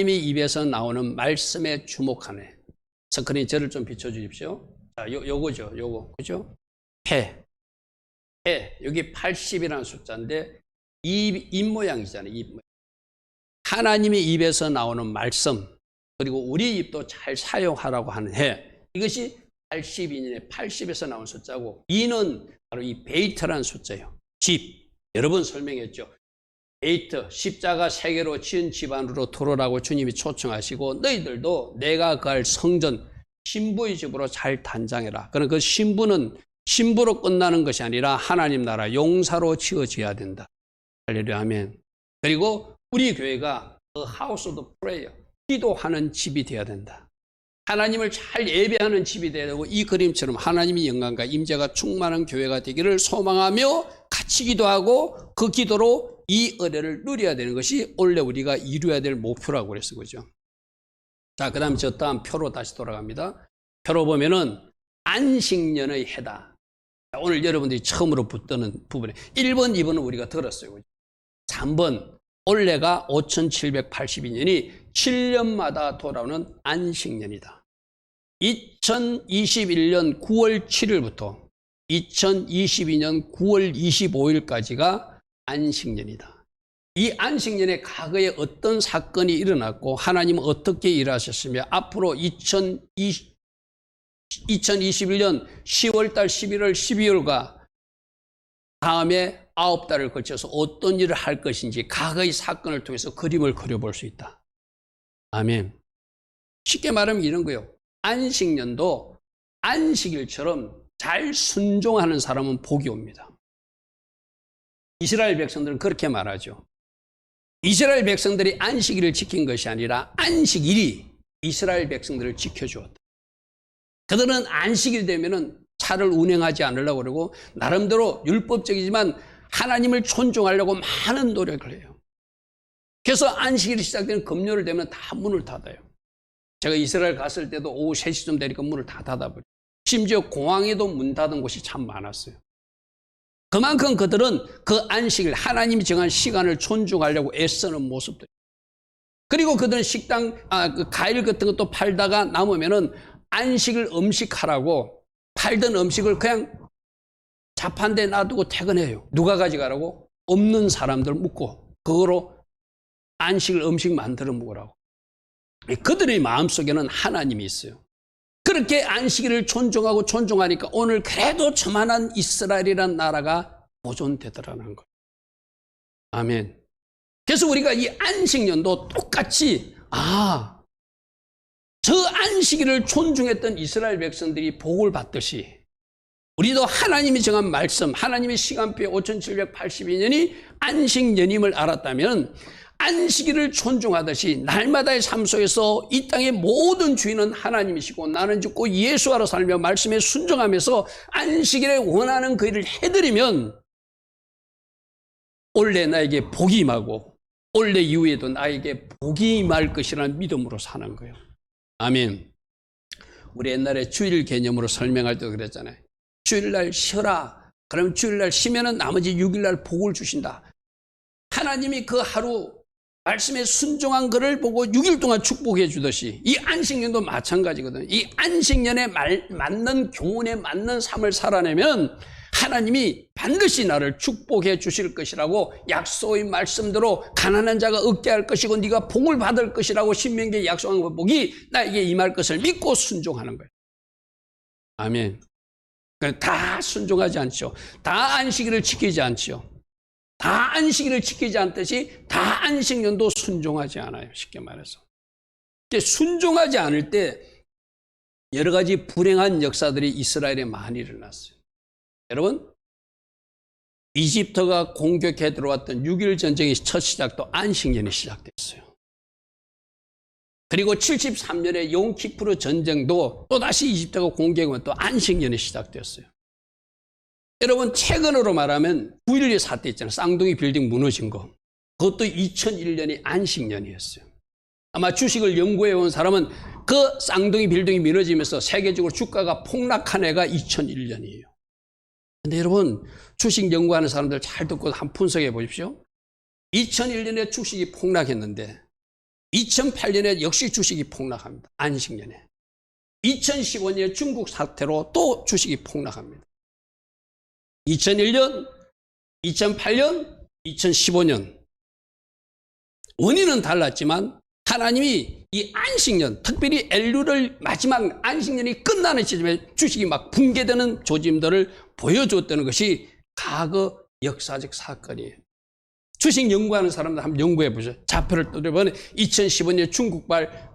입에서 나오는 말씀에 주목하네. 스크린 저를 좀 비춰주십시오. 자, 요거죠. 요거. 그죠? 해. 여기 80이라는 숫자인데, 입 모양이잖아요. 입 모양. 하나님의 입에서 나오는 말씀, 그리고 우리 입도 잘 사용하라고 하는 해. 이것이 82년에 80에서 나온 숫자고, 2는 바로 이 베이트라는 숫자예요. 집. 여러 번 설명했죠. 베이트, 십자가 세계로 지은 집안으로 들어오라고 주님이 초청하시고, 너희들도 내가 거할 성전, 신부의 집으로 잘 단장해라. 그러나 그 신부는 신부로 끝나는 것이 아니라 하나님 나라 용사로 지어져야 된다. 할렐루야, 아멘. 그리고 우리 교회가 The House of Prayer, 기도하는 집이 되어야 된다. 하나님을 잘 예배하는 집이 되어야 되고, 이 그림처럼 하나님의 영광과 임재가 충만한 교회가 되기를 소망하며 같이 기도하고 그 기도로 이 은혜를 누려야 되는 것이 원래 우리가 이루어야 될 목표라고 그랬어, 그죠? 자, 그 다음에 저 다음 표로 다시 돌아갑니다. 표로 보면은 안식년의 해다. 자, 오늘 여러분들이 처음으로 붙드는 부분에 1번, 2번은 우리가 들었어요, 그죠? 3번, 올해가 5782년이 7년마다 돌아오는 안식년이다. 2021년 9월 7일부터 2022년 9월 25일까지가 안식년이다. 이 안식년에 과거에 어떤 사건이 일어났고 하나님은 어떻게 일하셨으며 앞으로 2021년 10월달, 11월, 12월과 다음에 9달을 거쳐서 어떤 일을 할 것인지 과거의 사건을 통해서 그림을 그려볼 수 있다. 아멘. 쉽게 말하면 이런 거예요. 안식년도 안식일처럼 잘 순종하는 사람은 복이 옵니다. 이스라엘 백성들은 그렇게 말하죠. 이스라엘 백성들이 안식일을 지킨 것이 아니라 안식일이 이스라엘 백성들을 지켜주었다. 그들은 안식일 되면은 차를 운행하지 않으려고 그러고 나름대로 율법적이지만 하나님을 존중하려고 많은 노력을 해요. 그래서 안식일이 시작되는 금요일 되면 다 문을 닫아요. 제가 이스라엘 갔을 때도 오후 3시쯤 되니까 문을 다 닫아버려요. 심지어 공항에도 문 닫은 곳이 참 많았어요. 그만큼 그들은 그 안식일, 하나님이 정한 시간을 존중하려고 애쓰는 모습들. 그리고 그들은 그 과일 같은 것도 팔다가 남으면은 안식일 음식하라고 팔던 음식을 그냥 자판대에 놔두고 퇴근해요. 누가 가져가라고? 없는 사람들 묻고 그거로 안식일 음식 만들어 먹으라고. 그들의 마음속에는 하나님이 있어요. 그렇게 안식일을 존중하니까 오늘 그래도 저만한 이스라엘이라는 나라가 보존되더라는 거예요. 아멘. 그래서 우리가 이 안식년도 똑같이 저 안식일을 존중했던 이스라엘 백성들이 복을 받듯이 우리도 하나님이 정한 말씀, 하나님의 시간표에 5782년이 안식년임을 알았다면 안식일을 존중하듯이 날마다의 삶 속에서 이 땅의 모든 주인은 하나님이시고 나는 죽고 예수하러 살며 말씀에 순종하면서 안식일에 원하는 그 일을 해드리면 올해 나에게 복이 임하고 올해 이후에도 나에게 복이 임할 것이라는 믿음으로 사는 거예요. 아멘. 우리 옛날에 주일 개념으로 설명할 때도 그랬잖아요. 주일날 쉬어라. 그러면 주일날 쉬면은 나머지 6일날 복을 주신다. 하나님이 그 하루 말씀에 순종한 그를 보고 6일 동안 축복해 주듯이 이 안식년도 마찬가지거든요. 이 안식년에 맞는 교훈에 맞는 삶을 살아내면 하나님이 반드시 나를 축복해 주실 것이라고 약속의 말씀대로 가난한 자가 얻게 할 것이고 네가 복을 받을 것이라고 신명기에 약속한 그 복이 나에게 임할 것을 믿고 순종하는 거예요. 아멘. 다 순종하지 않죠. 다 안식일을 지키지 않죠. 다 안식일을 지키지 않듯이 다 안식년도 순종하지 않아요. 쉽게 말해서. 순종하지 않을 때 여러 가지 불행한 역사들이 이스라엘에 많이 일어났어요. 여러분, 이집트가 공격해 들어왔던 6.1 전쟁의 첫 시작도 안식년이 시작됐어요. 그리고 73년에 용키푸르 전쟁도 또다시 이집트가 공격하면 또 안식년이 시작됐어요. 여러분, 최근으로 말하면 9.12 사태 있잖아요. 쌍둥이 빌딩 무너진 거. 그것도 2001년이 안식년이었어요. 아마 주식을 연구해 온 사람은 그 쌍둥이 빌딩이 무너지면서 세계적으로 주가가 폭락한 해가 2001년이에요. 근데 여러분, 주식 연구하는 사람들 잘 듣고 한번 분석해 보십시오. 2001년에 주식이 폭락했는데 2008년에 역시 주식이 폭락합니다. 안식년에. 2015년에 중국 사태로 또 주식이 폭락합니다. 2001년, 2008년, 2015년. 원인은 달랐지만 하나님이 이 안식년, 특별히 엘룰을 마지막 안식년이 끝나는 시점에 주식이 막 붕괴되는 조짐들을 보여줬다는 것이 과거 역사적 사건이에요. 주식 연구하는 사람들 한번 연구해 보죠. 자표를 떠들어보면 2015년 중국발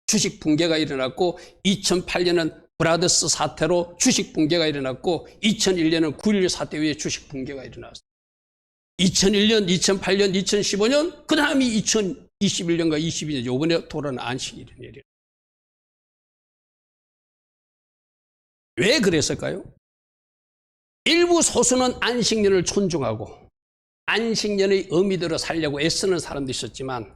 주식 붕괴가 일어났고 2008년은 브라더스 사태로 주식 붕괴가 일어났고 2001년은 9.11 사태 위에 주식 붕괴가 일어났어요. 2001년, 2008년, 2015년, 그 다음이 2021년과 22년, 요번에 돌아오는 안식일이에요. 왜 그랬을까요? 일부 소수는 안식년을 존중하고 안식년의 의미대로 살려고 애쓰는 사람도 있었지만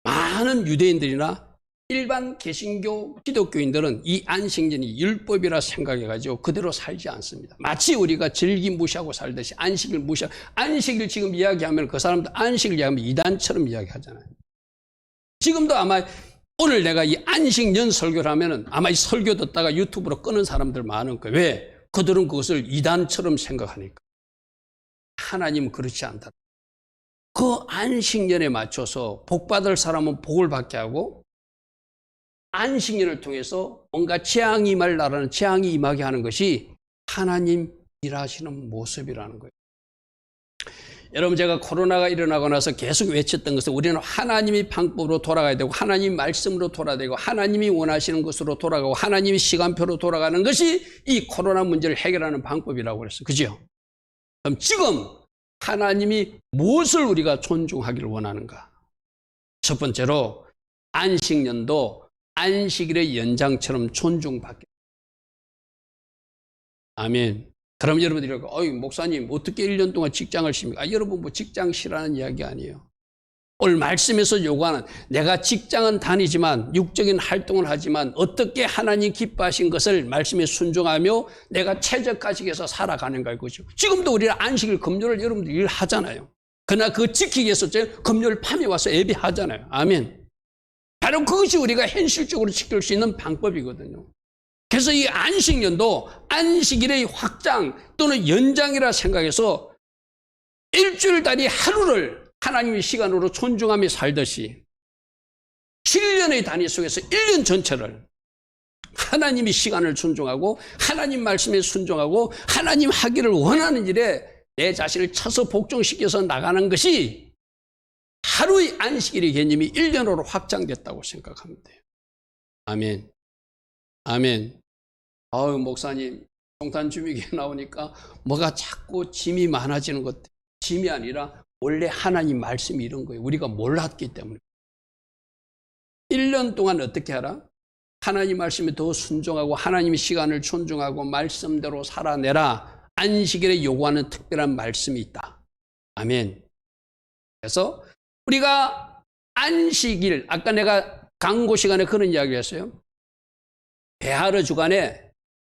많은 유대인들이나 일반 개신교 기독교인들은 이 안식년이 율법이라 생각해가지고 그대로 살지 않습니다. 마치 우리가 절기 무시하고 살듯이 안식일 무시하고, 안식일 지금 이야기하면 그 사람들 안식일 이야기하면 이단처럼 이야기하잖아요. 지금도 아마 오늘 내가 이 안식년 설교를 하면은 아마 이 설교 듣다가 유튜브로 끄는 사람들 많을 거예요. 왜? 그들은 그것을 이단처럼 생각하니까. 하나님은 그렇지 않다. 그 안식년에 맞춰서 복받을 사람은 복을 받게 하고 안식년을 통해서 뭔가 재앙이 임할 나라는 재앙이 임하게 하는 것이 하나님 일하시는 모습이라는 거예요. 여러분, 제가 코로나가 일어나고 나서 계속 외쳤던 것은 우리는 하나님의 방법으로 돌아가야 되고 하나님 말씀으로 돌아야 되고 하나님이 원하시는 것으로 돌아가고 하나님의 시간표로 돌아가는 것이 이 코로나 문제를 해결하는 방법이라고 그랬어요. 그죠? 그럼 지금 하나님이 무엇을 우리가 존중하기를 원하는가? 첫 번째로 안식년도 안식일의 연장처럼 존중받게. 아멘. 그럼 여러분들이 어이 목사님 어떻게 1년 동안 직장을 쉽니까? 여러분 뭐 직장 싫어하는 이야기 아니에요. 오늘 말씀에서 요구하는 내가 직장은 다니지만 육적인 활동을 하지만 어떻게 하나님 기뻐하신 것을 말씀에 순종하며 내가 최적화시켜서 위해서 살아가는가 이거죠. 지금도 우리는 안식일 금요일 여러분들 일하잖아요. 그러나 그거 지키기 위해서 금요일 밤에 와서 예배하잖아요. 아멘. 바로 그것이 우리가 현실적으로 지킬 수 있는 방법이거든요. 그래서 이 안식년도 안식일의 확장 또는 연장이라 생각해서 일주일 단위 하루를 하나님의 시간으로 존중하며 살듯이 7년의 단위 속에서 1년 전체를 하나님의 시간을 존중하고 하나님 말씀에 순종하고 하나님 하기를 원하는 일에 내 자신을 쳐서 복종시켜서 나가는 것이 하루의 안식일의 개념이 1년으로 확장됐다고 생각하면 돼요. 아멘. 아멘. 아유, 목사님, 성탄 주미기에 나오니까 뭐가 자꾸 짐이 많아지는 것, 짐이 아니라 원래 하나님 말씀이 이런 거예요. 우리가 몰랐기 때문에. 1년 동안 어떻게 하라? 하나님 말씀에 더 순종하고 하나님의 시간을 존중하고 말씀대로 살아내라. 안식일에 요구하는 특별한 말씀이 있다. 아멘. 그래서 우리가 안식일, 아까 내가 강고 시간에 그런 이야기를 했어요. 배하러 주간에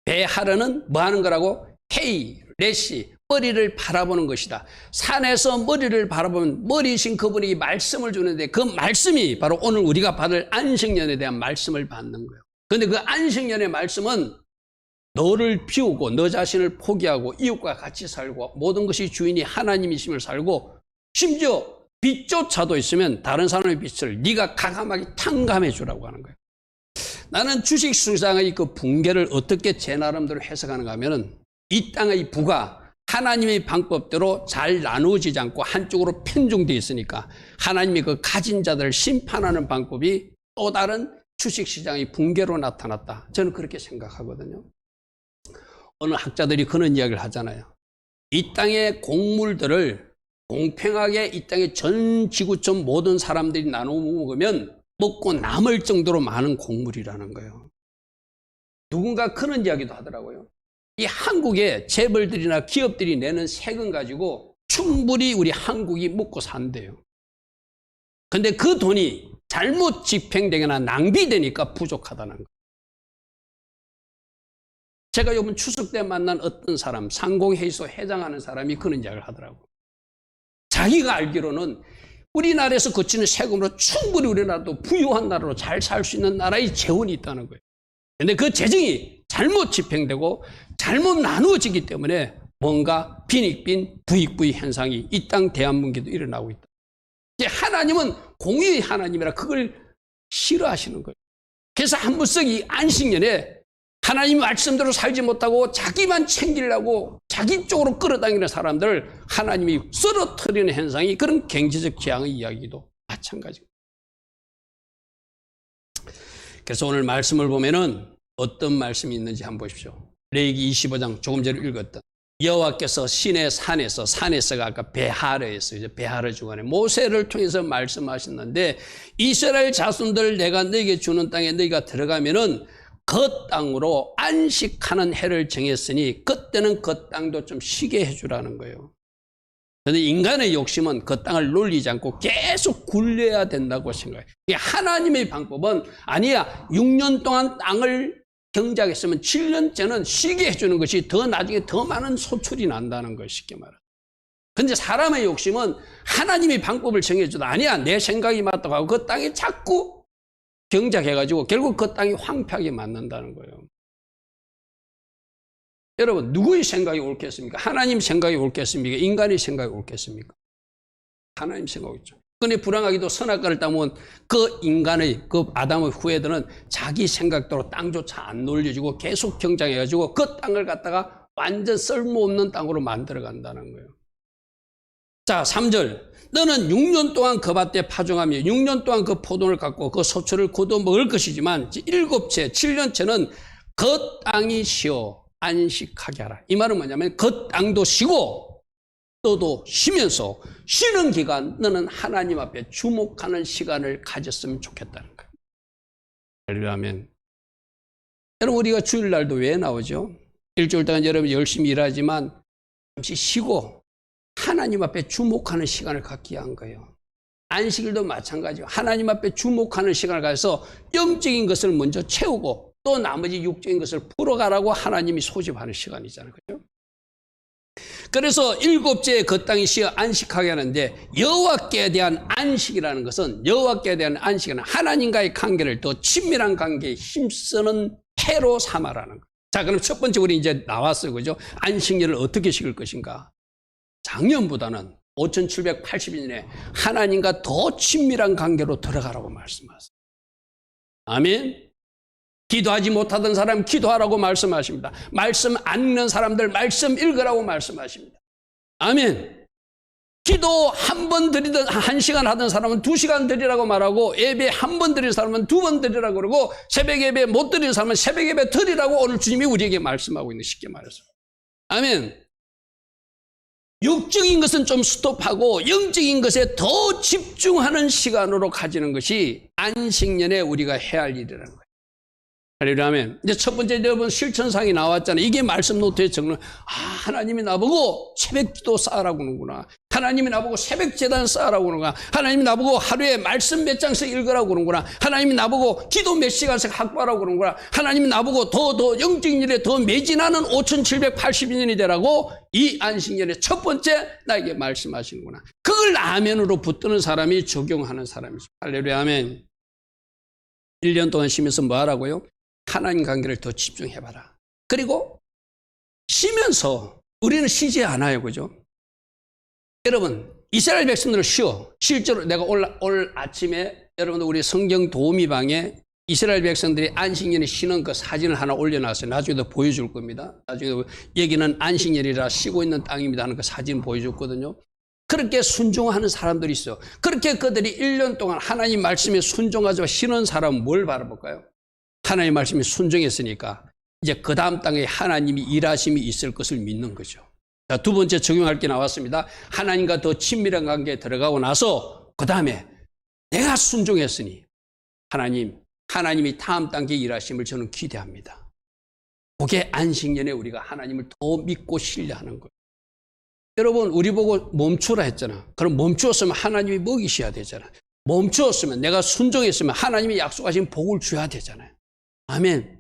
배하러는 뭐 하는 거라고? 헤이, 레시, 머리를 바라보는 것이다. 산에서 머리를 바라보면 머리신 그분이 말씀을 주는데 그 말씀이 바로 오늘 우리가 받을 안식년에 대한 말씀을 받는 거예요. 그런데 그 안식년의 말씀은 너를 비우고 너 자신을 포기하고 이웃과 같이 살고 모든 것이 주인이 하나님이심을 살고 심지어 빛조차도 있으면 다른 사람의 빛을 네가 가감하게 탕감해 주라고 하는 거예요. 나는 주식시장의 그 붕괴를 어떻게 제 나름대로 해석하는가 하면은 이 땅의 부가 하나님의 방법대로 잘 나누어지지 않고 한쪽으로 편중되어 있으니까 하나님이 그 가진 자들을 심판하는 방법이 또 다른 주식시장의 붕괴로 나타났다. 저는 그렇게 생각하거든요. 어느 학자들이 그런 이야기를 하잖아요. 이 땅의 곡물들을 공평하게 이 땅의 전 지구촌 모든 사람들이 나누어 먹으면 먹고 남을 정도로 많은 곡물이라는 거예요. 누군가 그런 이야기도 하더라고요. 이 한국의 재벌들이나 기업들이 내는 세금 가지고 충분히 우리 한국이 먹고 산대요. 근데 그 돈이 잘못 집행되거나 낭비되니까 부족하다는 거예요. 제가 이번 추석 때 만난 어떤 사람, 상공회의소 회장하는 사람이 그런 이야기를 하더라고요. 자기가 알기로는 우리나라에서 거치는 세금으로 충분히 우리나라도 부유한 나라로 잘 살 수 있는 나라의 재원이 있다는 거예요. 그런데 그 재정이 잘못 집행되고 잘못 나누어지기 때문에 뭔가 빈익빈 부익부익 현상이 이 땅 대한민국에도 일어나고 있다. 이제 하나님은 공의의 하나님이라 그걸 싫어하시는 거예요. 그래서 한 번씩 이 안식년에 하나님 말씀대로 살지 못하고 자기만 챙기려고 자기 쪽으로 끌어당기는 사람들을 하나님이 쓰러뜨리는 현상이 그런 경제적 재앙의 이야기도 마찬가지입니다. 그래서 오늘 말씀을 보면은 어떤 말씀이 있는지 한번 보십시오. 레위기 25장 조금 전에 읽었던 여호와께서 시내 산에서가 아까 베하르에서 이제 베하르 주간에 모세를 통해서 말씀하셨는데 이스라엘 자손들 내가 너에게 주는 땅에 너희가 들어가면은 그 땅으로 안식하는 해를 정했으니 그때는 그 땅도 좀 쉬게 해주라는 거예요. 그런데 인간의 욕심은 그 땅을 놀리지 않고 계속 굴려야 된다고 생각해요. 하나님의 방법은 아니야. 6년 동안 땅을 경작했으면 7년째는 쉬게 해주는 것이 더 나중에 더 많은 소출이 난다는 걸 쉽게 말해요. 그런데 사람의 욕심은 하나님의 방법을 정해줘도 아니야. 내 생각이 맞다고 하고 그 땅에 자꾸 경작해가지고 결국 그 땅이 황폐하게 만든다는 거예요. 여러분 누구의 생각이 옳겠습니까? 하나님 생각이 옳겠습니까? 인간의 생각이 옳겠습니까? 하나님 생각이죠. 그런데 불행하게도 선악과를 따면 그 인간의 그 아담의 후예들은 자기 생각대로 땅조차 안 놀려주고 계속 경작해가지고 그 땅을 갖다가 완전 쓸모없는 땅으로 만들어간다는 거예요. 자 3절 너는 6년 동안 그 밭에 파종하며 6년 동안 그 포도를 갖고 그 소출을 거둬 먹을 것이지만 7채 7년째는 그 땅이 쉬어 안식하게 하라. 이 말은 뭐냐면 그 땅도 쉬고 너도 쉬면서 쉬는 기간 너는 하나님 앞에 주목하는 시간을 가졌으면 좋겠다는 거예요. 그러면 여러분 우리가 주일날도 왜 나오죠? 일주일 동안 여러분 열심히 일하지만 잠시 쉬고 하나님 앞에 주목하는 시간을 갖기 위한 거예요. 안식일도 마찬가지예요. 하나님 앞에 주목하는 시간을 가져서 영적인 것을 먼저 채우고 또 나머지 육적인 것을 풀어가라고 하나님이 소집하는 시간이잖아요. 그렇죠? 그래서 7째에 그 땅이 쉬어 안식하게 하는데 여호와께 대한 안식이라는 것은 여호와께 대한 안식은 하나님과의 관계를 더 친밀한 관계에 힘쓰는 해로 삼아라는 거예요. 자, 그럼 첫 번째 우리 이제 나왔어요. 그죠? 안식일을 어떻게 식을 것인가? 작년보다는 5780년에 하나님과 더 친밀한 관계로 들어가라고 말씀하세요. 아멘. 기도하지 못하던 사람 기도하라고 말씀하십니다. 말씀 안 읽는 사람들 말씀 읽으라고 말씀하십니다. 아멘. 기도 한 번 드리던 1시간 하던 사람은 2시간 드리라고 말하고 예배 한 번 드리는 사람은 2번 드리라고 그러고 새벽 예배 못 드리는 사람은 새벽 예배 드리라고 오늘 주님이 우리에게 말씀하고 있는, 쉽게 말해서. 아멘. 육적인 것은 좀 스톱하고 영적인 것에 더 집중하는 시간으로 가지는 것이 안식년에 우리가 해야 할 일이라는 거예요. 그러면 이제 첫 번째 여러분 실천상이 나왔잖아요. 이게 말씀 노트에 적는, 하나님이 나보고 새벽 기도 쌓으라고 하는구나. 하나님이 나보고 새벽 제단 쌓으라고 하는구나. 하나님이 나보고 하루에 말씀 몇 장씩 읽으라고 그러는구나. 하나님이 나보고 기도 몇 시간씩 확보하라고 그러는구나. 하나님이 나보고 더 영적인 일에 더 매진하는 5780년이 되라고 이 안식년의 첫 번째 나에게 말씀하시는구나. 그걸 아멘으로 붙드는 사람이 적용하는 사람이죠. 할렐루야, 아멘. 1년 동안 쉬면서 뭐 하라고요? 하나님 관계를 더 집중해봐라. 그리고 쉬면서 우리는 쉬지 않아요. 그죠? 여러분, 이스라엘 백성들을 쉬어. 실제로 내가 올 아침에 여러분들 우리 성경 도우미방에 이스라엘 백성들이 안식년에 쉬는 그 사진을 하나 올려놨어요. 나중에도 보여줄 겁니다. 나중에 여기는 안식년이라 쉬고 있는 땅입니다 하는 그 사진 보여줬거든요. 그렇게 순종하는 사람들이 있어요. 그렇게 그들이 1년 동안 하나님 말씀에 순종하지 쉬는 사람은 뭘 바라볼까요? 하나님 말씀에 순종했으니까 이제 그 다음 땅에 하나님이 일하심이 있을 것을 믿는 거죠. 자, 두 번째 적용할 게 나왔습니다. 하나님과 더 친밀한 관계에 들어가고 나서 그 다음에 내가 순종했으니 하나님이 다음 단계 일하심을 저는 기대합니다. 그게 안식년에 우리가 하나님을 더 믿고 신뢰하는 거예요. 여러분, 우리 보고 멈추라 했잖아. 그럼 멈추었으면 하나님이 먹이셔야 되잖아. 멈추었으면, 내가 순종했으면 하나님이 약속하신 복을 줘야 되잖아요. 아멘.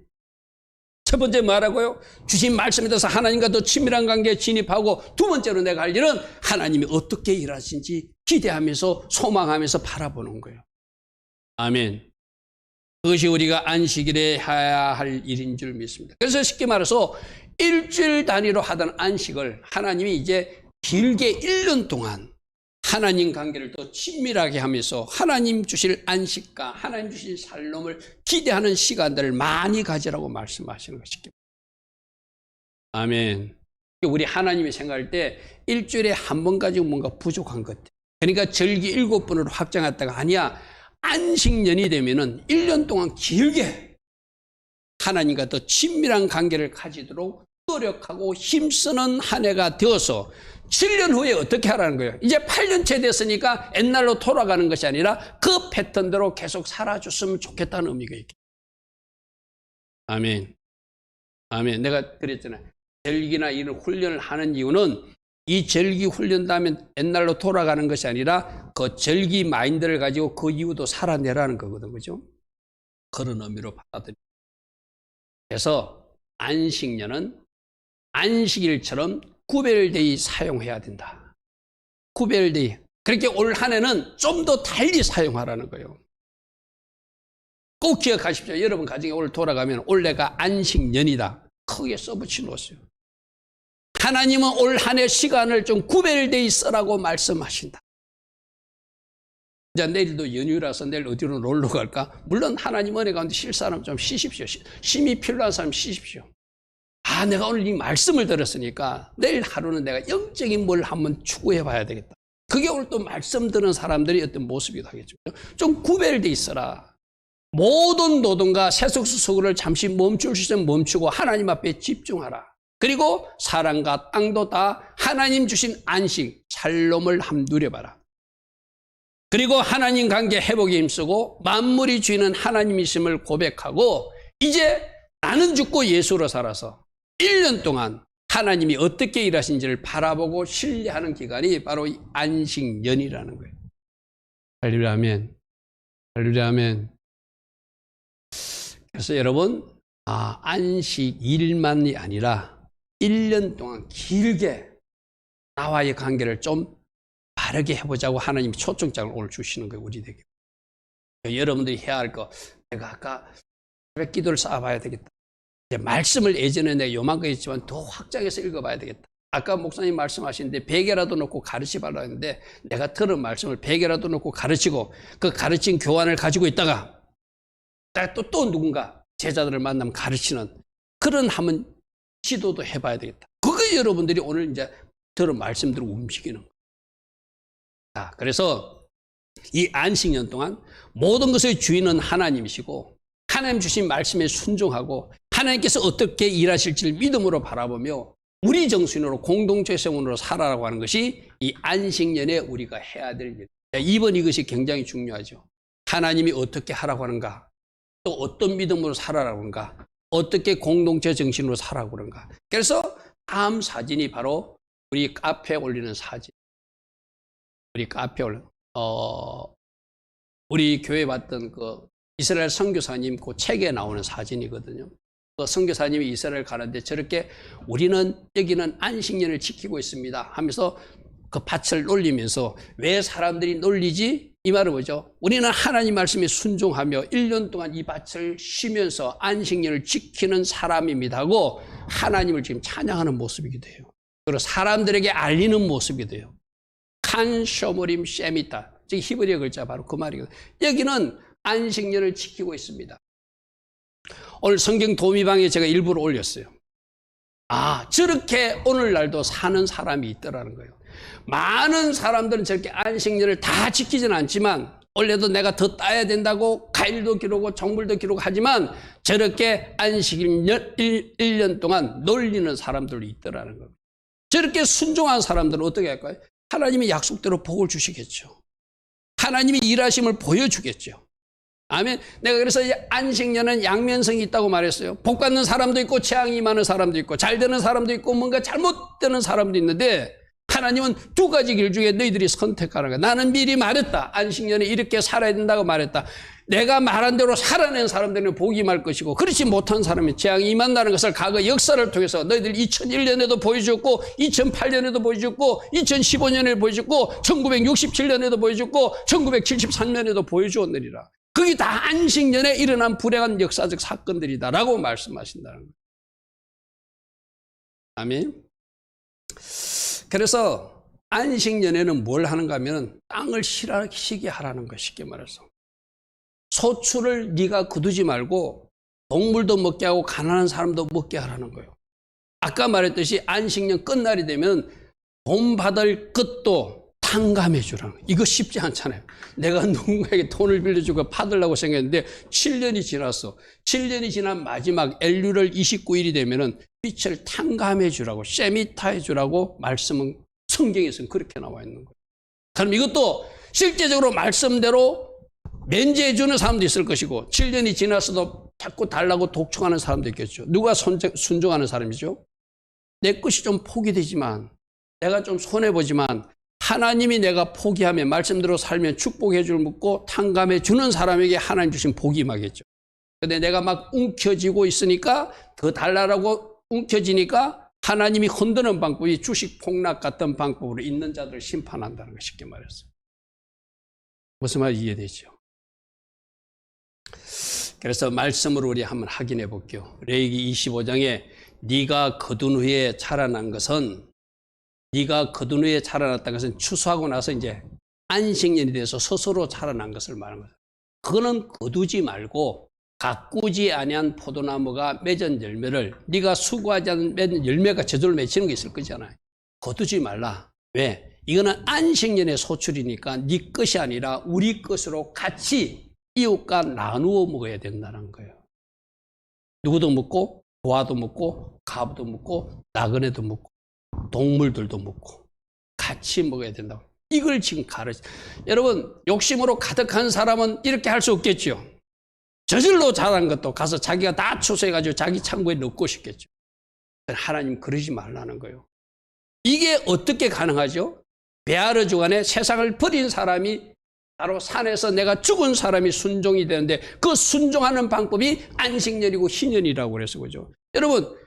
첫 번째 뭐라고요? 주신 말씀에 대해서 하나님과 더 친밀한 관계에 진입하고, 두 번째로 내가 할 일은 하나님이 어떻게 일하신지 기대하면서 소망하면서 바라보는 거예요. 아멘. 그것이 우리가 안식일에 해야 할 일인 줄 믿습니다. 그래서 쉽게 말해서 일주일 단위로 하던 안식을 하나님이 이제 길게 1년 동안 하나님 관계를 더 친밀하게 하면서 하나님 주실 안식과 하나님 주실 살롬을 기대하는 시간들을 많이 가지라고 말씀하시는 것입니다. 아멘. 우리 하나님이 생각할 때 일주일에 한 번 가지고 뭔가 부족한 것. 그러니까 절기 7번으로 확장했다가 아니야. 안식년이 되면은 1년 동안 길게 하나님과 더 친밀한 관계를 가지도록 노력하고 힘쓰는 한 해가 되어서 7년 후에 어떻게 하라는 거예요? 이제 8년째 됐으니까 옛날로 돌아가는 것이 아니라 그 패턴대로 계속 살아줬으면 좋겠다는 의미가 있겠죠. 아멘. 아멘. 내가 그랬잖아요. 절기나 이런 훈련을 하는 이유는 이 절기 훈련 다음에 옛날로 돌아가는 것이 아니라 그 절기 마인드를 가지고 그 이후도 살아내라는 거거든. 그죠? 그런 의미로 받아들입니다. 그래서 안식년은 안식일처럼 구별되이 사용해야 된다. 구별되이. 그렇게 올 한 해는 좀 더 달리 사용하라는 거예요. 꼭 기억하십시오. 여러분 가정에 오늘 돌아가면 올해가 안식년이다. 크게 써붙여 놓으세요. 하나님은 올 한 해 시간을 좀 구별되이 쓰라고 말씀하신다. 이제 내일도 연휴라서 내일 어디로 놀러 갈까? 물론 하나님 은혜 가운데 쉴 사람 좀 쉬십시오. 쉼이 필요한 사람 쉬십시오. 아, 내가 오늘 이 말씀을 들었으니까 내일 하루는 내가 영적인 뭘 한번 추구해 봐야 되겠다. 그게 오늘 또 말씀 듣는 사람들이 어떤 모습이기도 하겠죠. 좀 구별되어 있어라. 모든 노동과 세속수속을 잠시 멈출 수 있으면 멈추고 하나님 앞에 집중하라. 그리고 사랑과 땅도 다 하나님 주신 안식, 샬롬을 함 누려봐라. 그리고 하나님 관계 회복에 힘쓰고 만물이 주인은 하나님이심을 고백하고 이제 나는 죽고 예수로 살아서 1년 동안 하나님이 어떻게 일하신지를 바라보고 신뢰하는 기간이 바로 이 안식년이라는 거예요. 할렐루야 아멘. 할렐루야 아멘. 그래서 여러분, 안식일만이 아니라 1년 동안 길게 나와의 관계를 좀 바르게 해보자고 하나님이 초청장을 오늘 주시는 거예요, 우리에게. 여러분들이 해야 할 거, 내가 아까 새벽 기도를 쌓아봐야 되겠다. 이제 말씀을 예전에 내가 요만큼 했지만 더 확장해서 읽어봐야 되겠다. 아까 목사님 말씀하시는데 100개라도 놓고 가르치봐라 했는데 내가 들은 말씀을 100개라도 놓고 가르치고 그 가르친 교환을 가지고 있다가 또 누군가 제자들을 만나면 가르치는 그런 한번 시도도 해봐야 되겠다. 그거 여러분들이 오늘 이제 들은 말씀대로 움직이는 거예요. 자, 그래서 이 안식년 동안 모든 것의 주인은 하나님이시고 하나님 주신 말씀에 순종하고 하나님께서 어떻게 일하실지를 믿음으로 바라보며 우리 정신으로 공동체 생활으로 살아라고 하는 것이 이 안식년에 우리가 해야 될 일. 이번 이것이 굉장히 중요하죠. 하나님이 어떻게 하라고 하는가, 또 어떤 믿음으로 살아라고 하는가, 어떻게 공동체 정신으로 살아라고 그런가. 그래서 다음 사진이 바로 우리 카페에 올리는 사진. 우리 카페에 올리는 우리 교회 봤던 그 이스라엘 선교사님 그 책에 나오는 사진이거든요. 그 선교사님이 이스라엘 가는데 저렇게 우리는 여기는 안식년을 지키고 있습니다 하면서 그 밭을 놀리면서 왜 사람들이 놀리지? 이 말은 뭐죠? 우리는 하나님 말씀에 순종하며 1년 동안 이 밭을 쉬면서 안식년을 지키는 사람입니다 하고 하나님을 지금 찬양하는 모습이기도 해요. 그리고 사람들에게 알리는 모습이기도 해요. 칸 쇼모림 셰미타, 즉 히브리어 글자 바로 그 말이거든요. 여기는 안식년을 지키고 있습니다. 오늘 성경 도미방에 제가 일부러 올렸어요. 저렇게 오늘날도 사는 사람이 있더라는 거예요. 많은 사람들은 저렇게 안식년을 다 지키지는 않지만 원래도 내가 더 따야 된다고 과일도 기르고 정물도 기르고 하지만 저렇게 안식년 1년 동안 놀리는 사람들도 있더라는 거예요. 저렇게 순종한 사람들은 어떻게 할까요? 하나님의 약속대로 복을 주시겠죠. 하나님이 일하심을 보여주겠죠. 아멘. 내가 그래서 이제 안식년은 양면성이 있다고 말했어요. 복 받는 사람도 있고 재앙이 많은 사람도 있고 잘 되는 사람도 있고 뭔가 잘못되는 사람도 있는데 하나님은 두 가지 길 중에 너희들이 선택하는 거야. 나는 미리 말했다. 안식년에 이렇게 살아야 된다고 말했다. 내가 말한 대로 살아낸 사람들은 복이 임할 것이고 그렇지 못한 사람이 재앙이 임한다는 것을 과거 역사를 통해서 너희들 2001년에도 보여줬고 2008년에도 보여줬고 2015년에도 보여줬고 1967년에도 보여줬고 1973년에도 보여주었느니라. 그게 다 안식년에 일어난 불행한 역사적 사건들이다라고 말씀하신다는 거예요. 아멘. 그래서 안식년에는 뭘 하는가 하면 땅을 쉬게 하라는 거예요. 쉽게 말해서. 소출을 네가 거두지 말고 동물도 먹게 하고 가난한 사람도 먹게 하라는 거예요. 아까 말했듯이 안식년 끝날이 되면 돈 받을 것도 탕감해 주라는 거예요. 이거 쉽지 않잖아요. 내가 누군가에게 돈을 빌려주고 받으려고 생각했는데 7년이 지났어. 7년이 지난 마지막 엘류럴 29일이 되면은 빛을 탕감해 주라고 세미타해 주라고 말씀은 성경에서는 그렇게 나와 있는 거예요. 그럼 이것도 실제적으로 말씀대로 면제해 주는 사람도 있을 것이고 7년이 지났어도 자꾸 달라고 독촉하는 사람도 있겠죠. 누가 순종하는 사람이죠? 내 것이 좀 포기되지만 내가 좀 손해보지만 하나님이 내가 포기하면 말씀대로 살면 축복해 줄 묻고 탕감해 주는 사람에게 하나님 주신 복이 임하겠죠. 근데 내가 막 움켜쥐고 있으니까 더 달라라고 움켜쥐니까 하나님이 흔드는 방법이 주식 폭락 같은 방법으로 있는 자들을 심판한다는 거 쉽게 말해서. 무슨 말인지 이해되죠? 그래서 말씀으로 우리 한번 확인해 볼게요. 레위기 25장에 네가 거둔 후에 자라난 것은 네가 거둔 후에 자라났다는 것은 추수하고 나서 이제 안식년이 돼서 스스로 자라난 것을 말하는 거예요. 그거는 거두지 말고 가꾸지 아니한 포도나무가 맺은 열매를 네가 수고하지 않은 맺은 열매가 저절로 맺히는 게 있을 거잖아요. 거두지 말라. 왜? 이거는 안식년의 소출이니까 네 것이 아니라 우리 것으로 같이 이웃과 나누어 먹어야 된다는 거예요. 누구도 먹고 고아도 먹고 가부도 먹고 나그네도 먹고 동물들도 먹고 같이 먹어야 된다고. 이걸 지금 가르쳐. 여러분 욕심으로 가득한 사람은 이렇게 할 수 없겠죠. 저절로 자란 것도 가서 자기가 다 추수해가지고 자기 창고에 넣고 싶겠죠. 하나님 그러지 말라는 거예요. 이게 어떻게 가능하죠? 베아르 주간에 세상을 버린 사람이 바로 산에서 내가 죽은 사람이 순종이 되는데 그 순종하는 방법이 안식년이고 희년이라고 그래서 그죠. 여러분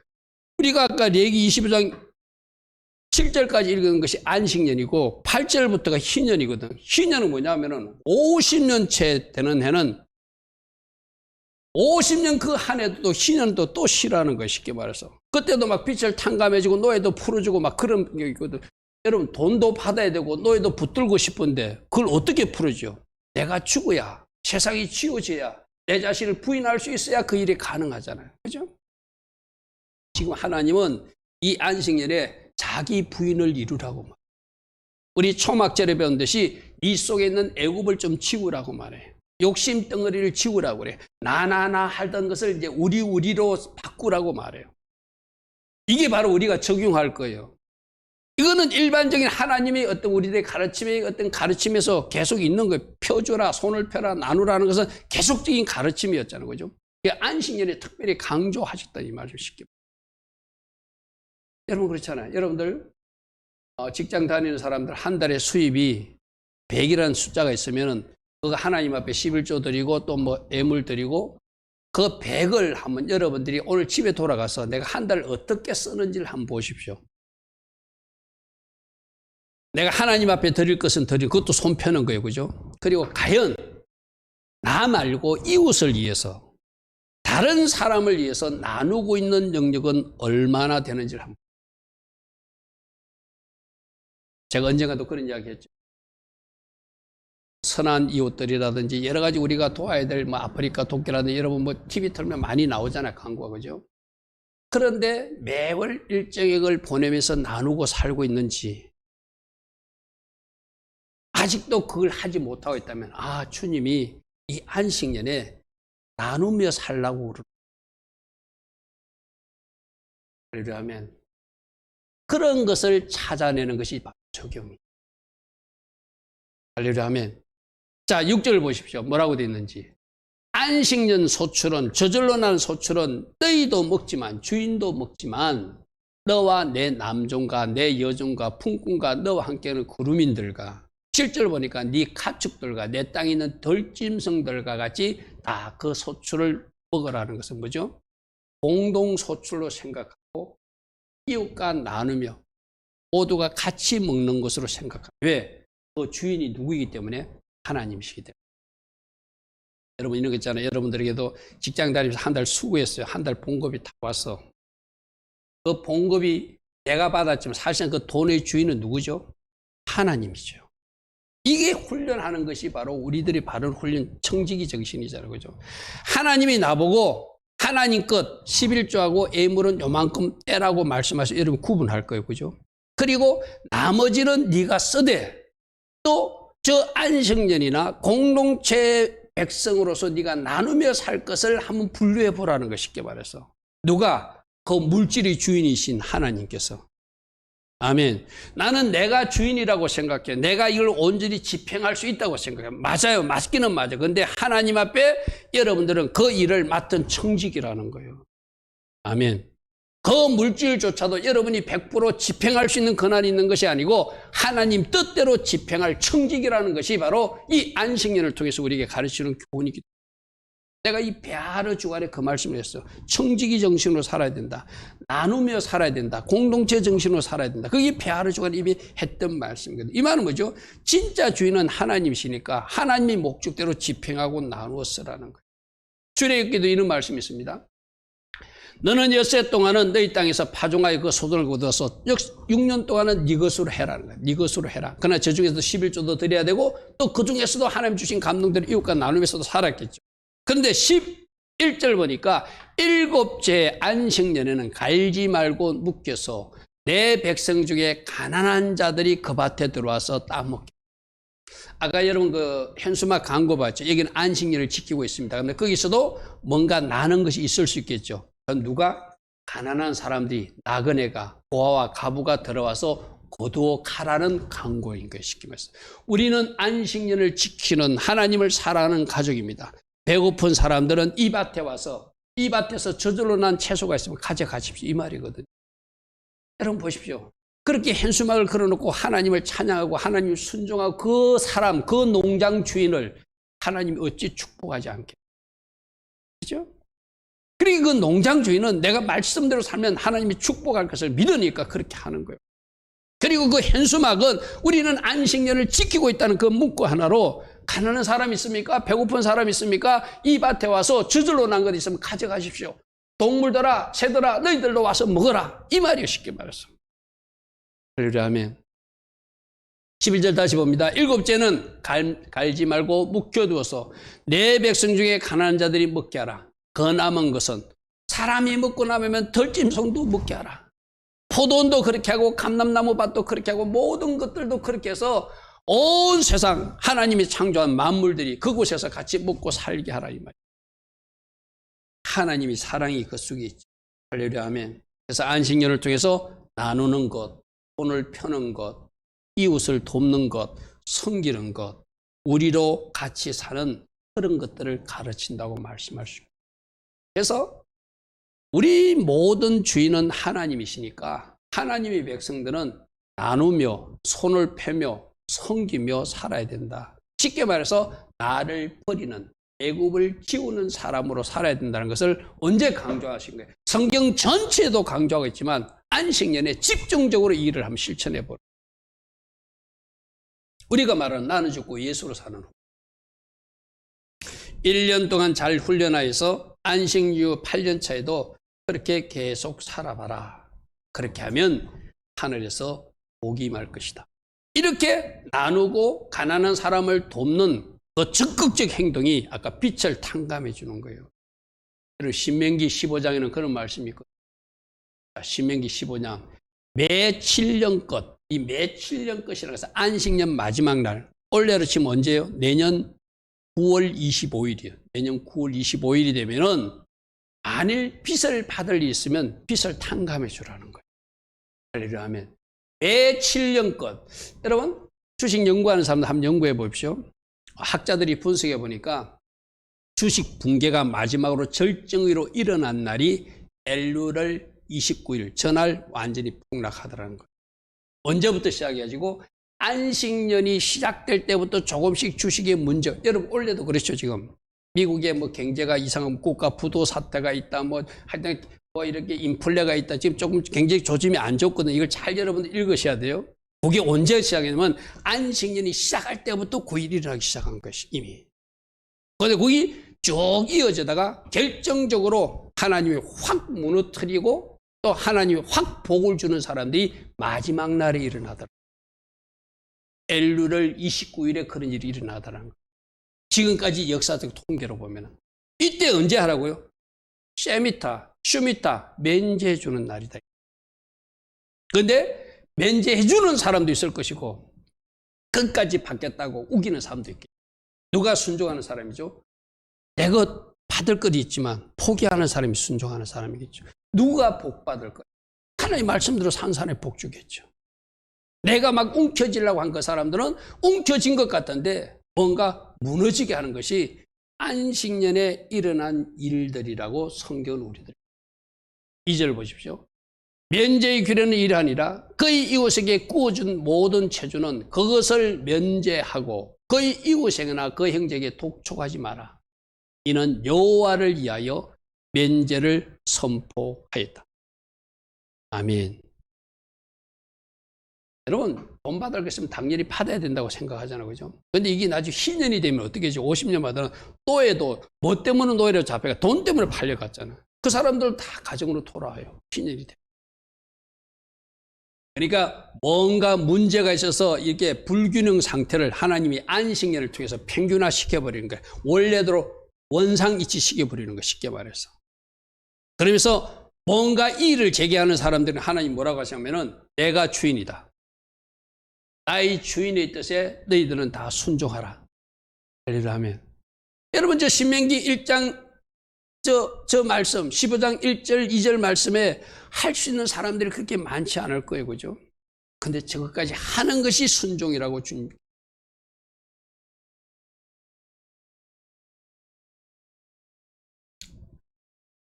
우리가 아까 레위기 25장 7절까지 읽은 것이 안식년이고 8절부터가 희년이거든. 희년은 뭐냐면은 50년째 되는 해는 50년 그 한 해도 또 희년도 또 쉬라는 거예요. 쉽게 말해서. 그때도 막 빚을 탕감해주고 노예도 풀어주고 막 그런 게 있거든. 여러분 돈도 받아야 되고 노예도 붙들고 싶은데 그걸 어떻게 풀어줘? 내가 죽어야 세상이 지워져야 내 자신을 부인할 수 있어야 그 일이 가능하잖아요. 그죠? 지금 하나님은 이 안식년에 자기 부인을 이루라고 말해요. 우리 초막절에 배운 듯이 이 속에 있는 애굽을 좀 지우라고 말해요. 욕심 덩어리를 지우라고 그래. 나나나 하던 것을 이제 우리로 바꾸라고 말해요. 이게 바로 우리가 적용할 거예요. 이거는 일반적인 하나님의 어떤 우리들의 가르침의 어떤 가르침에서 계속 있는 거예요. 펴주라, 손을 펴라, 나누라는 것은 계속적인 가르침이었잖아요. 그죠? 안식년에 특별히 강조하셨다 이 말을 쉽게. 여러분 그렇잖아요. 여러분들 직장 다니는 사람들 한 달에 수입이 100이라는 숫자가 있으면은 그거 하나님 앞에 11조 드리고 또 뭐 애물 드리고 그 100을 한번 여러분들이 오늘 집에 돌아가서 내가 한 달 어떻게 쓰는지를 한번 보십시오. 내가 하나님 앞에 드릴 것은 드리고 그것도 손 펴는 거예요. 그죠? 그리고 과연 나 말고 이웃을 위해서 다른 사람을 위해서 나누고 있는 영역은 얼마나 되는지를 한번. 제가 언젠가도 그런 이야기 했죠. 선한 이웃들이라든지 여러 가지 우리가 도와야 될 뭐 아프리카 독개라든지 여러분 뭐 TV 틀면 많이 나오잖아요. 광고가. 그죠? 그런데 매월 일정액을 보내면서 나누고 살고 있는지 아직도 그걸 하지 못하고 있다면 아 주님이 이 안식년에 나누며 살라고 그러려면 그런 것을 찾아내는 것이 적용이에요. 하려면 자 6절 보십시오. 뭐라고 되어 있는지. 안식년 소출은 저절로 나는 소출은 너희도 먹지만 주인도 먹지만 너와 내 남종과 내 여종과 품꾼과 너와 함께하는 구름인들과 실제로 보니까 네 가축들과 내 땅에 있는 들짐승들과 같이 다 그 소출을 먹으라는 것은 뭐죠? 공동소출로 생각하고 이웃과 나누며 모두가 같이 먹는 것으로 생각합니다. 왜? 그 주인이 누구이기 때문에 하나님이시기 때문에. 여러분 이런 거 있잖아요. 여러분들에게도 직장 다니면서 한 달 수고했어요. 한 달 봉급이 다 왔어. 그 봉급이 내가 받았지만 사실은 그 돈의 주인은 누구죠? 하나님이죠. 이게 훈련하는 것이 바로 우리들이 바른 훈련 청지기 정신이잖아요. 그죠? 하나님이 나보고 하나님 것 11조하고 애물은 요만큼 떼라고 말씀하셔서 여러분 구분할 거예요. 그죠? 그리고 나머지는 네가 쓰되 또 저 안식년이나 공동체 백성으로서 네가 나누며 살 것을 한번 분류해 보라는 거 쉽게 말해서. 누가? 그 물질의 주인이신 하나님께서. 아멘. 나는 내가 주인이라고 생각해. 내가 이걸 온전히 집행할 수 있다고 생각해. 맞아요. 맞기는 맞아요. 근데 하나님 앞에 여러분들은 그 일을 맡은 청직이라는 거예요. 아멘. 그 물질조차도 여러분이 100% 집행할 수 있는 권한이 있는 것이 아니고 하나님 뜻대로 집행할 청직이라는 것이 바로 이 안식년을 통해서 우리에게 가르치는 교훈이기 때문에 내가 이 베아르 주간에 그 말씀을 했어요. 청지기 정신으로 살아야 된다. 나누며 살아야 된다. 공동체 정신으로 살아야 된다. 그게 베아르 주간에 이미 했던 말씀이거든요. 이 말은 뭐죠? 진짜 주인은 하나님이시니까 하나님의 목적대로 집행하고 나누어 쓰라는 거예요. 출애굽기도 이런 말씀이 있습니다. 너는 엿새 동안은 너희 땅에서 파종하여 그 소득을 거둬서 6년 동안은 네 것으로 해라는 거야. 네 것으로 해라. 그러나 저중에서도 11조도 드려야 되고 또 그중에서도 하나님 주신 감동대로 이웃과 나누면서도 살았겠죠. 그런데 11절 보니까 7째 안식년에는 갈지 말고 묶여서 내 백성 중에 가난한 자들이 그 밭에 들어와서 따먹게. 아까 여러분 그 현수막 광고 봤죠? 여기는 안식년을 지키고 있습니다. 그런데 거기서도 뭔가 나는 것이 있을 수 있겠죠. 누가? 가난한 사람들이 나그네가 고아와 가부가 들어와서 거두어 가라는 광고인 거예요. 쉽게 말해서. 우리는 안식년을 지키는 하나님을 사랑하는 가족입니다. 배고픈 사람들은 이 밭에 와서 이 밭에서 저절로 난 채소가 있으면 가져가십시오. 이 말이거든요. 여러분 보십시오. 그렇게 현수막을 걸어놓고 하나님을 찬양하고 하나님을 순종하고 그 사람, 그 농장 주인을 하나님이 어찌 축복하지 않겠어요? 그죠? 그리고 그 농장 주인은 내가 말씀대로 살면 하나님이 축복할 것을 믿으니까 그렇게 하는 거예요. 그리고 그 현수막은 우리는 안식년을 지키고 있다는 그 문구 하나로 가난한 사람 있습니까? 배고픈 사람 있습니까? 이 밭에 와서 저절로 난 것 있으면 가져가십시오. 동물들아, 새들아, 너희들도 와서 먹어라. 이 말이요, 쉽게 말해서. 할렐루야, 아멘. 11절 다시 봅니다. 7째는 갈지 말고 묵혀두어서 내 백성 중에 가난한 자들이 먹게 하라. 그 남은 것은 사람이 먹고 남으면 들짐승도 먹게 하라. 포도원도 그렇게 하고 감람나무 밭도 그렇게 하고 모든 것들도 그렇게 해서 온 세상 하나님이 창조한 만물들이 그곳에서 같이 먹고 살게 하라 이 말이에요. 하나님이 사랑이 그 속에 있죠. 할렐루야 아멘. 그래서 안식년을 통해서 나누는 것, 손을 펴는 것, 이웃을 돕는 것, 섬기는 것, 우리로 같이 사는 그런 것들을 가르친다고 말씀할 수 있습니다. 그래서 우리 모든 주인은 하나님이시니까 하나님의 백성들은 나누며 손을 펴며 섬기며 살아야 된다. 쉽게 말해서 나를 버리는 애굽을 지우는 사람으로 살아야 된다는 것을 언제 강조하신 거예요? 성경 전체에도 강조하고 있지만 안식년에 집중적으로 이 일을 한번 실천해 보라. 우리가 말하는 나는 죽고 예수로 사는 후 1년 동안 잘 훈련하여서 안식 이후 8년 차에도 그렇게 계속 살아봐라. 그렇게 하면 하늘에서 복이 임할 것이다. 이렇게 나누고 가난한 사람을 돕는 그 적극적 행동이 아까 빛을 탕감해 주는 거예요. 신명기 15장에는 그런 말씀이 있거든요. 신명기 15장 매 7년 것, 이 매 7년 것이라고 해서 안식년 마지막 날, 올해로 치면 언제예요? 내년 9월 25일이에요. 내년 9월 25일이 되면은 만일 빚을 받을 일이 있으면 빚을 탕감해 주라는 거예요. 할렐루야 하면 매 7년 것. 여러분 주식 연구하는 사람들 한번 연구해 보십시오. 학자들이 분석해 보니까 주식 붕괴가 마지막으로 절정으로 일어난 날이 엘룰월 29일 전날 완전히 폭락하더라는 거예요. 언제부터 시작해가지고 안식년이 시작될 때부터 조금씩 주식의 문제. 여러분 원래도 그렇죠. 지금 미국에 뭐 경제가 이상한 국가 부도 사태가 있다, 뭐 하여튼 뭐 이렇게 인플레가 있다. 지금 조금 굉장히 조짐이 안 좋거든요. 이걸 잘 여러분들 읽으셔야 돼요. 그게 언제 시작했냐면 안식년이 시작할 때부터 그 일이 일어나기 시작한 것이 이미. 그런데 거기 쭉 이어지다가 결정적으로 하나님이 확 무너뜨리고 또 하나님이 확 복을 주는 사람들이 마지막 날에 일어나더라. 엘룰월 29일에 그런 일이 일어나더라는 거예요. 지금까지 역사적 통계로 보면 이때 언제 하라고요? 세미타, 슈미타 면제해 주는 날이다. 그런데 면제해 주는 사람도 있을 것이고 끝까지 받겠다고 우기는 사람도 있겠죠. 누가 순종하는 사람이죠? 내가 받을 것이 있지만 포기하는 사람이 순종하는 사람이겠죠. 누가 복 받을 거예요? 하나님 말씀대로 산 사람이 복 주겠죠. 내가 막 움켜쥐려고 한 그 사람들은 움켜쥔 것 같은데 뭔가 무너지게 하는 것이 안식년에 일어난 일들이라고 성경은 우리들 2절 보십시오. 면제의 규례는 이러하니라. 그의 이웃에게 구워준 모든 체주는 그것을 면제하고 그의 이웃에게나 그 형제에게 독촉하지 마라. 이는 여호와를 위하여 면제를 선포하였다. 아멘. 여러분 돈 받을 것 있으면 당연히 받아야 된다고 생각하잖아요. 그죠? 근데 이게 나중에 희년이 되면 어떻게 되죠? 50년마다 또해도 뭐 때문에 노예로 잡혀가 돈 때문에 팔려갔잖아요. 그 사람들 다 가정으로 돌아와요. 희년이 되면. 그러니까 뭔가 문제가 있어서 이렇게 불균형 상태를 하나님이 안식년을 통해서 평균화 시켜버리는 거예요. 원래대로 원상이치 시켜버리는 거예요. 쉽게 말해서. 그러면서 뭔가 이의를 제기하는 사람들은 하나님 뭐라고 하시냐면은 내가 주인이다. 나의 주인의 뜻에 너희들은 다 순종하라. 할렐루야 하면. 여러분 저 신명기 1장 저 말씀 15장 1절 2절 말씀에 할 수 있는 사람들이 그렇게 많지 않을 거예요. 그죠? 근데 저것까지 하는 것이 순종이라고 주님.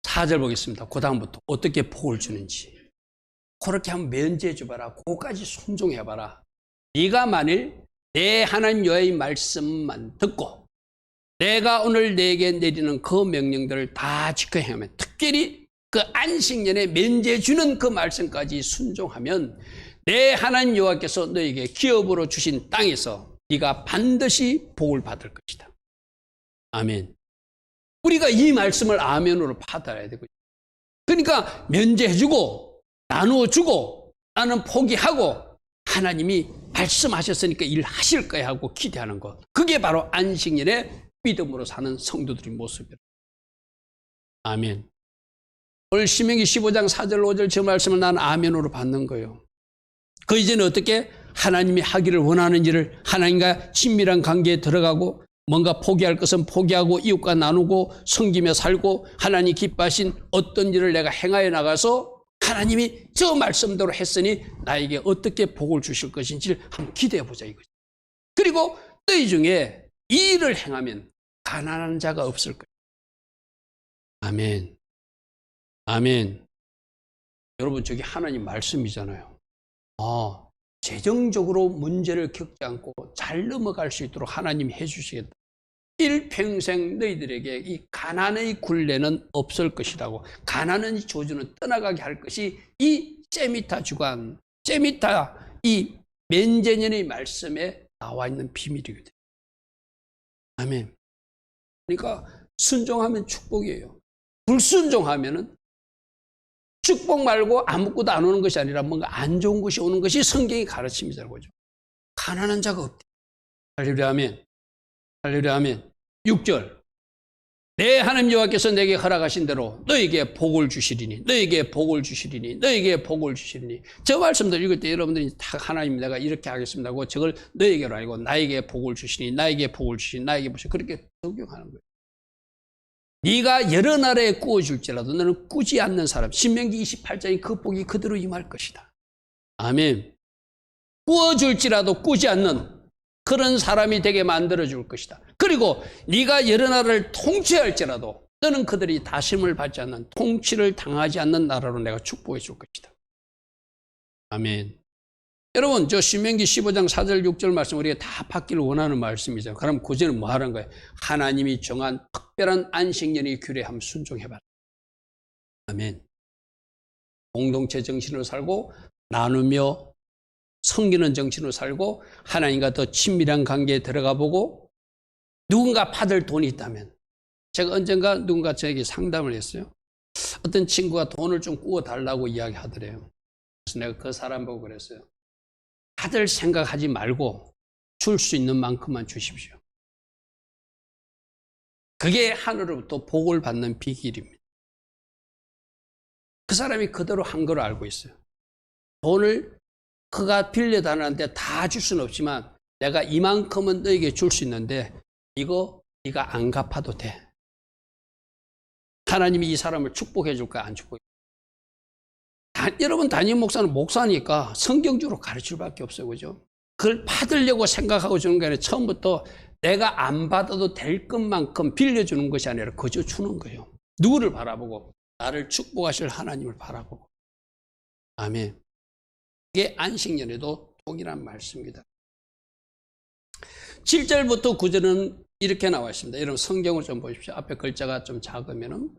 4절 보겠습니다. 그 다음부터 어떻게 복을 주는지. 그렇게 한번 면제해 줘봐라. 그거까지 순종해봐라. 네가 만일 내 하나님 여호와의 말씀만 듣고 내가 오늘 내게 내리는 그 명령들을 다 지켜야 하면, 특별히 그 안식년에 면제해 주는 그 말씀까지 순종하면 내 하나님 여호와께서 너에게 기업으로 주신 땅에서 네가 반드시 복을 받을 것이다. 아멘. 우리가 이 말씀을 아멘으로 받아야 되거든요. 그러니까 면제해주고 나누어주고 나는 포기하고 하나님이 말씀하셨으니까 일하실 거야 하고 기대하는 것. 그게 바로 안식년에 믿음으로 사는 성도들의 모습이에요. 아멘. 오늘 신명기 15장 4절 5절 저 말씀을 나는 아멘으로 받는 거예요. 그 이제는 어떻게 하나님이 하기를 원하는 일을 하나님과 친밀한 관계에 들어가고 뭔가 포기할 것은 포기하고 이웃과 나누고 섬기며 살고 하나님 기뻐하신 어떤 일을 내가 행하여 나가서 하나님이 저 말씀대로 했으니 나에게 어떻게 복을 주실 것인지를 한번 기대해 보자 이거죠. 그리고 너희 중에 이 일을 행하면 가난한 자가 없을 거예요. 아멘. 아멘. 여러분 저게 하나님 말씀이잖아요. 재정적으로 문제를 겪지 않고 잘 넘어갈 수 있도록 하나님이 해주시겠다. 일평생 너희들에게 이 가난의 굴레는 없을 것이라고, 가난의 조주는 떠나가게 할 것이 이 세미타 주간, 세미타 이 면제년의 말씀에 나와 있는 비밀이거든요. 아멘. 그러니까 순종하면 축복이에요. 불순종하면은 축복 말고 아무것도 안 오는 것이 아니라 뭔가 안 좋은 것이 오는 것이 성경의 가르침이잖아요. 그죠? 가난한 자가 없대. 할렐루야 아멘. 할렐루야 아멘. 6절. 내 하나님 여호와께서 내게 허락하신 대로 너에게 복을 주시리니, 너에게 복을 주시리니, 너에게 복을 주시리니. 저 말씀들 읽을 때 여러분들이 다 하나님 내가 이렇게 하겠습니다 하고 저걸 너에게로 알고 나에게 복을 주시니, 나에게 복을 주시니, 나에게 보시 그렇게 적용하는 거예요. 네가 여러 나라에 구워줄지라도 너는 꾸지 않는 사람. 신명기 28장의 그 복이 그대로 임할 것이다. 아멘. 구워줄지라도 꾸지 않는 그런 사람이 되게 만들어줄 것이다. 그리고 네가 여러 나라를 통치할지라도 너는 그들이 다심을 받지 않는, 통치를 당하지 않는 나라로 내가 축복해 줄 것이다. 아멘. 여러분, 저 신명기 15장 4절 6절 말씀 우리가 다 받기를 원하는 말씀이죠. 그럼 구절은 뭐 하는 거예요? 하나님이 정한 특별한 안식년의 규례에 한번 순종해봐라. 아멘. 공동체 정신으로 살고 나누며 섬기는 정신으로 살고 하나님과 더 친밀한 관계에 들어가 보고, 누군가 받을 돈이 있다면, 제가 언젠가 누군가 저에게 상담을 했어요. 어떤 친구가 돈을 좀 구워달라고 이야기하더래요. 그래서 내가 그 사람 보고 그랬어요. 받을 생각하지 말고 줄 수 있는 만큼만 주십시오. 그게 하늘로부터 복을 받는 비결입니다. 그 사람이 그대로 한 걸 알고 있어요. 돈을 그가 빌려달라는데 다 줄 수는 없지만 내가 이만큼은 너에게 줄 수 있는데 이거 네가 안 갚아도 돼. 하나님이 이 사람을 축복해 줄까 안 축복해 줄까? 여러분, 담임 목사는 목사니까 성경적으로 가르칠 밖에 없어요. 그죠? 그걸 받으려고 생각하고 주는 게 아니라 처음부터 내가 안 받아도 될 것만큼 빌려주는 것이 아니라 그저 주는 거예요. 누구를 바라보고? 나를 축복하실 하나님을 바라보고. 아멘. 이게 안식년에도 동일한 말씀입니다. 7절부터 9절은 이렇게 나와 있습니다. 여러분 성경을 좀 보십시오. 앞에 글자가 좀 작으면은,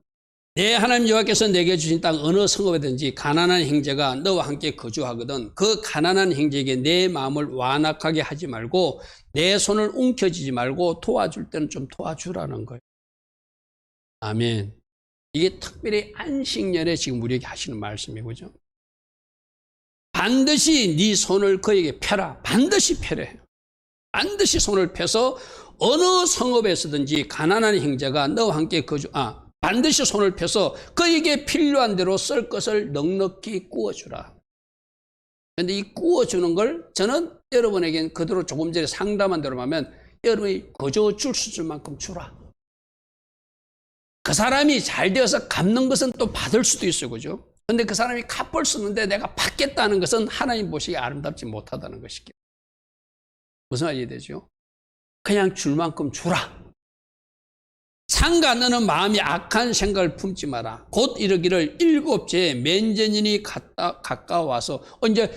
내 하나님 여호와께서 내게 주신 땅 어느 성읍에든지 가난한 형제가 너와 함께 거주하거든 그 가난한 형제에게 내 마음을 완악하게 하지 말고 내 손을 움켜쥐지 말고 도와줄 때는 좀 도와주라는 거예요. 아멘. 이게 특별히 안식년에 지금 우리에게 하시는 말씀이고, 그죠? 반드시 네 손을 그에게 펴라. 반드시 펴래. 반드시 손을 펴서 어느 성읍에서든지 가난한 형제가 너와 함께 반드시 손을 펴서 그에게 필요한 대로 쓸 것을 넉넉히 구워주라. 그런데 이 구워주는 걸 저는 여러분에게 그대로 조금 전에 상담한 대로 하면 여러분이 그저 줄 수 있을 만큼 주라. 그 사람이 잘 되어서 갚는 것은 또 받을 수도 있어요. 그죠? 그런데 그 사람이 갚을 수 있는데 내가 받겠다는 것은 하나님 보시기에 아름답지 못하다는 것이죠. 무슨 말이 되죠? 그냥 줄 만큼 주라. 상가 너는 마음이 악한 생각을 품지 마라. 곧 이르기를 일곱째에 맨제년이 가까워와서, 이제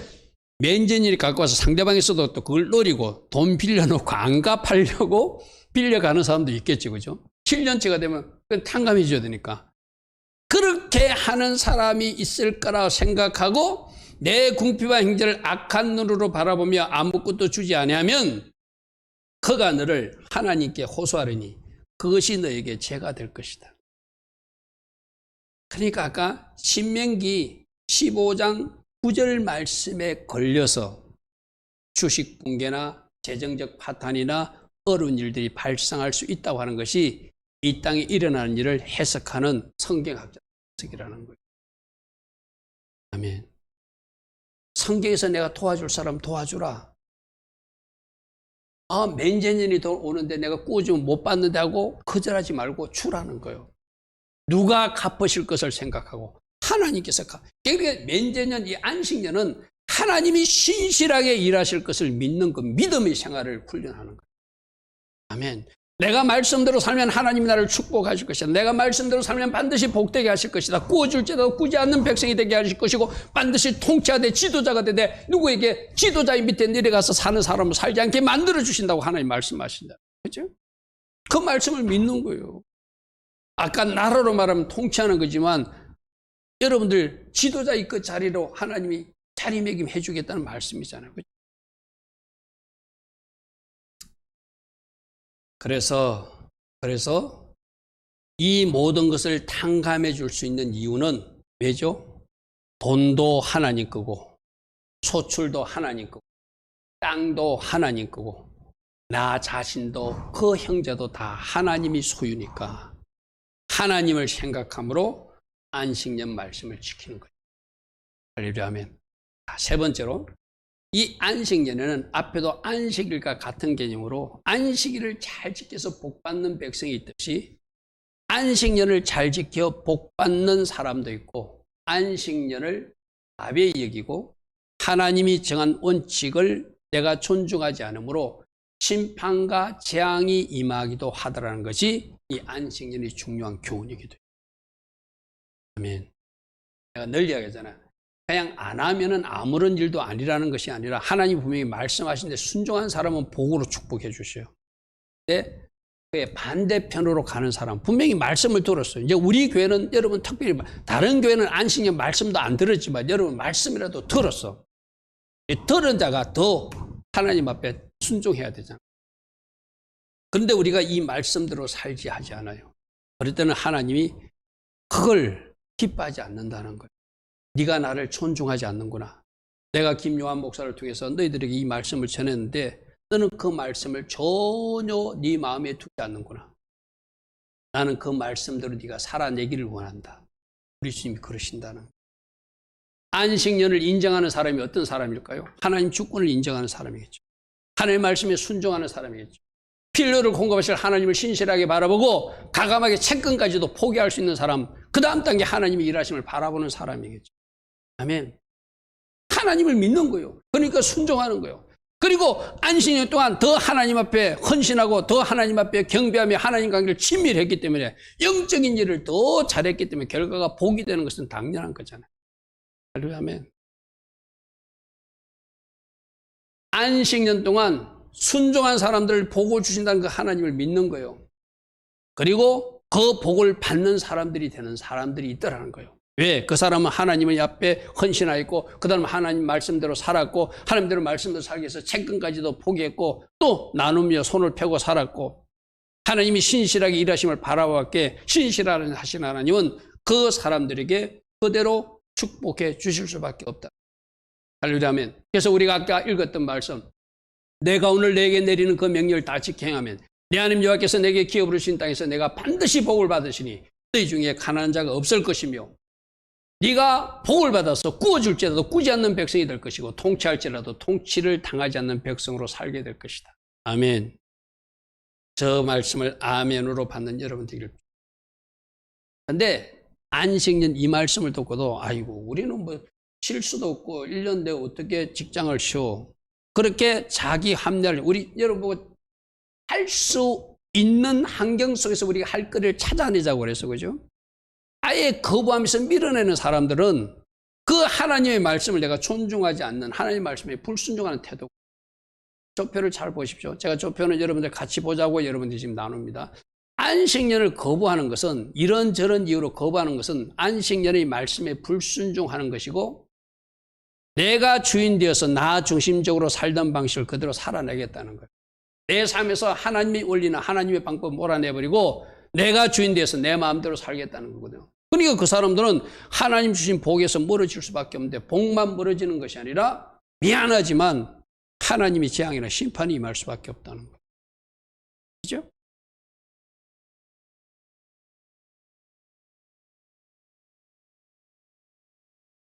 맨제년이 가까워서 상대방에서도 또 그걸 노리고 돈 빌려놓고 안 갚으려고 빌려가는 사람도 있겠지. 그죠? 7년째가 되면 그건 탕감해 줘야 되니까. 그렇게 하는 사람이 있을 거라 생각하고 내 궁핍한 형제를 악한 눈으로 바라보며 아무것도 주지 아니하면 그가 너를 하나님께 호소하리니 그것이 너에게 죄가 될 것이다. 그러니까 아까 신명기 15장 9절 말씀에 걸려서 주식 붕괴나 재정적 파탄이나 어려운 일들이 발생할 수 있다고 하는 것이 이 땅에 일어나는 일을 해석하는 성경학자 해석이라는 거예요. 아멘. 성경에서 내가 도와줄 사람 도와주라. 맨제년이 오는데 내가 꾸어주면 못 받는데 하고 거절하지 말고 주라는 거예요. 누가 갚으실 것을 생각하고 하나님께서 그러니까 맨제년 이 안식년은 하나님이 신실하게 일하실 것을 믿는 그 믿음의 생활을 훈련하는 거예요. 아멘. 내가 말씀대로 살면 하나님이 나를 축복하실 것이다. 내가 말씀대로 살면 반드시 복되게 하실 것이다. 구워줄지라도 꾸지 않는 백성이 되게 하실 것이고 반드시 통치하되 지도자가 되되 누구에게 지도자의 밑에 내려가서 사는 사람을 살지 않게 만들어주신다고 하나님 말씀하신다. 그렇죠? 그 말씀을 믿는 거예요. 아까 나라로 말하면 통치하는 거지만 여러분들 지도자의 그 자리로 하나님이 자리매김해 주겠다는 말씀이잖아요. 그렇죠? 그래서 이 모든 것을 탕감해 줄 수 있는 이유는 왜죠? 돈도 하나님 거고 소출도 하나님 거고 땅도 하나님 거고 나 자신도 그 형제도 다 하나님이 소유니까 하나님을 생각함으로 안식년 말씀을 지키는 거예요. 할렐루야 아멘. 세 번째로 이 안식년에는 앞에도 안식일과 같은 개념으로 안식일을 잘 지켜서 복받는 백성이 있듯이 안식년을 잘 지켜 복받는 사람도 있고 안식년을 가벼이 여기고 하나님이 정한 원칙을 내가 존중하지 않으므로 심판과 재앙이 임하기도 하더라는 것이 이 안식년이 중요한 교훈이기도 해요. 아멘. 내가 늘 이야기하잖아요. 그냥 안 하면은 아무런 일도 아니라는 것이 아니라 하나님 분명히 말씀하신데 순종한 사람은 복으로 축복해 주셔요. 근데 그의 반대편으로 가는 사람, 분명히 말씀을 들었어요. 이제 우리 교회는 여러분 특별히 다른 교회는 안식년 말씀도 안 들었지만 여러분 말씀이라도 들었어. 들은 자가 더 하나님 앞에 순종해야 되잖아. 그런데 우리가 이 말씀대로 살지 하지 않아요. 그럴 때는 하나님이 그걸 기뻐하지 않는다는 거예요. 네가 나를 존중하지 않는구나. 내가 김요한 목사를 통해서 너희들에게 이 말씀을 전했는데 너는 그 말씀을 전혀 네 마음에 두지 않는구나. 나는 그 말씀대로 네가 살아내기를 원한다. 우리 주님이 그러신다는 거예요. 안식년을 인정하는 사람이 어떤 사람일까요? 하나님 주권을 인정하는 사람이겠죠. 하나님의 말씀에 순종하는 사람이겠죠. 필요를 공급하실 하나님을 신실하게 바라보고 가감하게 채권까지도 포기할 수 있는 사람, 그 다음 단계 하나님의 일하심을 바라보는 사람이겠죠. 아멘. 하나님을 믿는 거예요. 그러니까 순종하는 거예요. 그리고 안식년 동안 더 하나님 앞에 헌신하고 더 하나님 앞에 경배하며 하나님 관계를 친밀했기 때문에 영적인 일을 더 잘했기 때문에 결과가 복이 되는 것은 당연한 거잖아요. 아멘. 안식년 동안 순종한 사람들을 복을 주신다는 그 하나님을 믿는 거예요. 그리고 그 복을 받는 사람들이 되는 사람들이 있더라는 거예요. 왜? 그 사람은 하나님의 앞에 헌신하였고 그 다음 하나님 말씀대로 살았고 하나님대로 말씀대로 살기 위해서 채권까지도 포기했고 또 나누며 손을 펴고 살았고 하나님이 신실하게 일하심을 바라봤기에 신실하신 하나님은 그 사람들에게 그대로 축복해 주실 수밖에 없다. 할렐루야. 아멘. 그래서 우리가 아까 읽었던 말씀, 내가 오늘 내게 내리는 그 명령을 다 지켜 행하면 내 하나님 여호와께서 내게 기업으로 주신 땅에서 내가 반드시 복을 받으시니 너희 중에 가난한 자가 없을 것이며 네가 복을 받아서 꾸어줄지라도 꾸지 않는 백성이 될 것이고 통치할지라도 통치를 당하지 않는 백성으로 살게 될 것이다. 아멘. 저 말씀을 아멘으로 받는 여러분들. 그런데 안식년 이 말씀을 듣고도 아이고 우리는 뭐 쉴 수도 없고 1년 내에 어떻게 직장을 쉬어. 그렇게 자기 합리화를 우리 여러분 할 수 있는 환경 속에서 우리가 할 거를 찾아내자고 그래서 그죠? 아예 거부하면서 밀어내는 사람들은 그 하나님의 말씀을 내가 존중하지 않는 하나님의 말씀에 불순종하는 태도. 조표를 잘 보십시오. 제가 조표는 여러분들 같이 보자고 여러분들이 지금 나눕니다. 안식년을 거부하는 것은 이런저런 이유로 거부하는 것은 안식년의 말씀에 불순종하는 것이고 내가 주인 되어서 나 중심적으로 살던 방식을 그대로 살아내겠다는 거예요. 내 삶에서 하나님의 원리나 하나님의 방법을 몰아내버리고 내가 주인 되어서 내 마음대로 살겠다는 거거든요. 그러니까 그 사람들은 하나님 주신 복에서 멀어질 수밖에 없는데 복만 멀어지는 것이 아니라 미안하지만 하나님이 재앙이나 심판이 임할 수밖에 없다는 거예요. 그죠?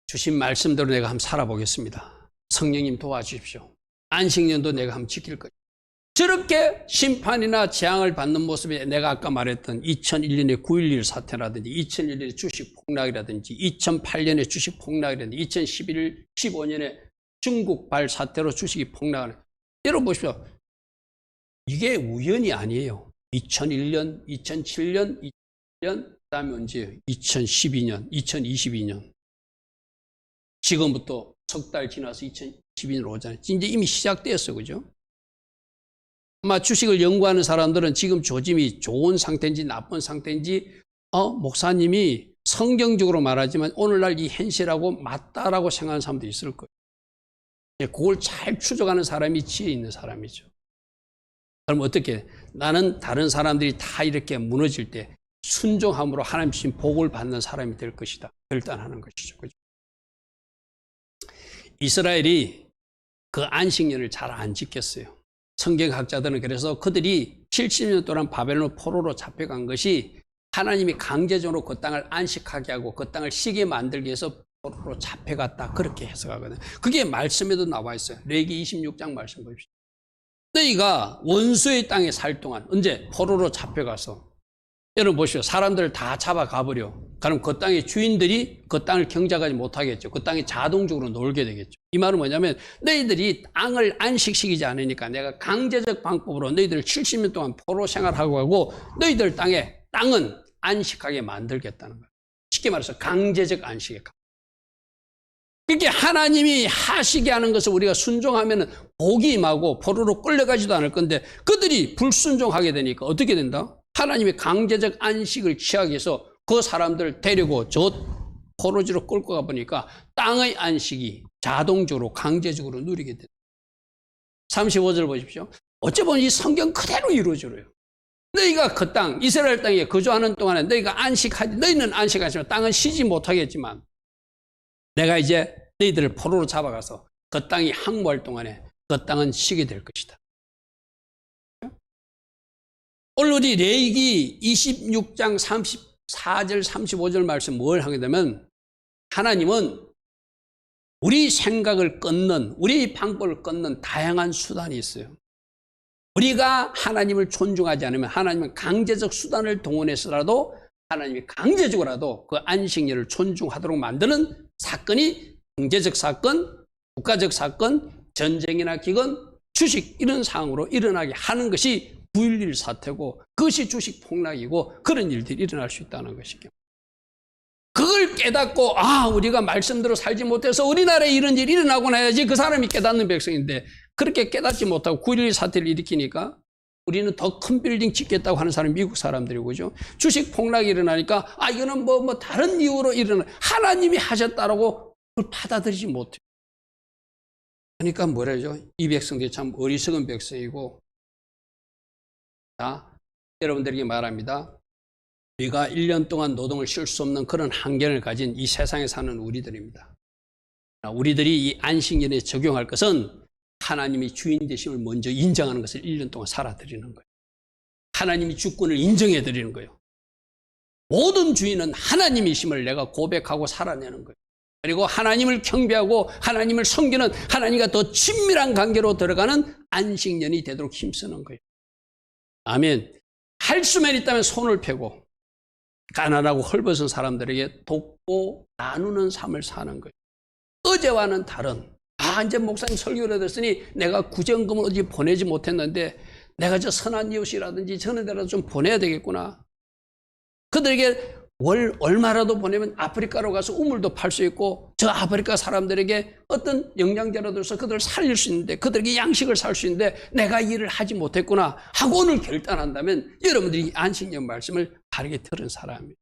주신 말씀대로 내가 한번 살아보겠습니다. 성령님 도와주십시오. 안식년도 내가 한번 지킬 거예요. 저렇게 심판이나 재앙을 받는 모습에 내가 아까 말했던 2001년의 9.11 사태라든지 2001년의 주식 폭락이라든지 2008년의 주식 폭락이라든지 2015년의 중국발 사태로 주식이 폭락하는 여러분 보십시오. 이게 우연이 아니에요. 2001년, 2007년, 2007년, 그 다음에 언제 2012년, 2022년 지금부터 석 달 지나서 2012년 오잖아요. 이제 이미 시작되었어. 그죠? 아마 주식을 연구하는 사람들은 지금 조짐이 좋은 상태인지 나쁜 상태인지 목사님이 성경적으로 말하지만 오늘날 이 현실하고 맞다라고 생각하는 사람도 있을 거예요. 그걸 잘 추적하는 사람이 지혜 있는 사람이죠. 그럼 어떻게 나는 다른 사람들이 다 이렇게 무너질 때 순종함으로 하나님 주신 복을 받는 사람이 될 것이다. 결단하는 것이죠. 그죠? 이스라엘이 그 안식년을 잘 안 지켰어요. 성경학자들은 그래서 그들이 70년 동안 바벨론 포로로 잡혀간 것이 하나님이 강제적으로 그 땅을 안식하게 하고 그 땅을 쉬게 만들기 위해서 포로로 잡혀갔다. 그렇게 해석하거든요. 그게 말씀에도 나와 있어요. 레위기 26장 말씀 보십시오. 너희가 원수의 땅에 살 동안 언제? 포로로 잡혀가서 여러분 보십시오. 사람들을 다 잡아가버려. 그럼 그 땅의 주인들이 그 땅을 경작하지 못하겠죠. 그 땅이 자동적으로 놀게 되겠죠. 이 말은 뭐냐면 너희들이 땅을 안식시키지 않으니까 내가 강제적 방법으로 너희들을 70년 동안 포로 생활하고 하고 너희들 땅에 땅은 안식하게 만들겠다는 거예요. 쉽게 말해서 강제적 안식에. 그렇게 하나님이 하시게 하는 것을 우리가 순종하면 복이 임하고 포로로 끌려가지도 않을 건데 그들이 불순종하게 되니까 어떻게 된다? 하나님이 강제적 안식을 취하기 위해서 그 사람들을 데리고 저 포로지로 끌고 가보니까 땅의 안식이 자동적으로 강제적으로 누리게 된다. 35절 보십시오. 어찌 보면 이 성경 그대로 이루어져요. 너희가 그 땅, 이스라엘 땅에 거주하는 동안에 너희가 안식하지, 너희는 안식하지만 땅은 쉬지 못하겠지만 내가 이제 너희들을 포로로 잡아가서 그 땅이 항모할 동안에 그 땅은 쉬게 될 것이다. 오늘 우리 레위기 26장 34절 35절 말씀 뭘 하게 되면 하나님은 우리 생각을 끊는, 우리 방법을 끊는 다양한 수단이 있어요. 우리가 하나님을 존중하지 않으면 하나님은 강제적 수단을 동원해서라도 하나님이 강제적으로라도 그 안식일을 존중하도록 만드는 사건이 경제적 사건, 국가적 사건, 전쟁이나 기근, 주식 이런 상황으로 일어나게 하는 것이 9.11 사태고 그것이 주식 폭락이고 그런 일들이 일어날 수 있다는 것이죠. 그걸 깨닫고 우리가 말씀대로 살지 못해서 우리나라에 이런 일이 일어나고 나야지 그 사람이 깨닫는 백성인데 그렇게 깨닫지 못하고 9.11 사태를 일으키니까 우리는 더 큰 빌딩 짓겠다고 하는 사람이 미국 사람들이고 그죠? 주식 폭락이 일어나니까 이거는 뭐 다른 이유로 일어나 하나님이 하셨다라고 그걸 받아들이지 못해요. 그러니까 뭐라죠? 이 백성들이 참 어리석은 백성이고 자, 여러분들에게 말합니다. 우리가 1년 동안 노동을 쉴 수 없는 그런 한계를 가진 이 세상에 사는 우리들입니다. 우리들이 이 안식일에 적용할 것은 하나님이 주인 되심을 먼저 인정하는 것을 1년 동안 살아드리는 거예요. 하나님이 주권을 인정해 드리는 거예요. 모든 주인은 하나님이심을 내가 고백하고 살아내는 거예요. 그리고 하나님을 경배하고 하나님을 섬기는 하나님과 더 친밀한 관계로 들어가는 안식년이 되도록 힘쓰는 거예요. 아멘. 할 수만 있다면 손을 펴고 가난하고 헐벗은 사람들에게 돕고 나누는 삶을 사는 거예요. 어제와는 다른 이제 목사님 설교를 했으니 내가 구정금을 어디 보내지 못했는데 내가 저 선한 이웃이라든지 저런 데라도 좀 보내야 되겠구나. 그들에게 월 얼마라도 보내면 아프리카로 가서 우물도 팔 수 있고 저 아프리카 사람들에게 어떤 영양제라도 줘서 그들을 살릴 수 있는데 그들에게 양식을 살 수 있는데 내가 일을 하지 못했구나 하고 오늘 결단한다면 여러분들이 안식년 말씀을 바르게 들은 사람이에요.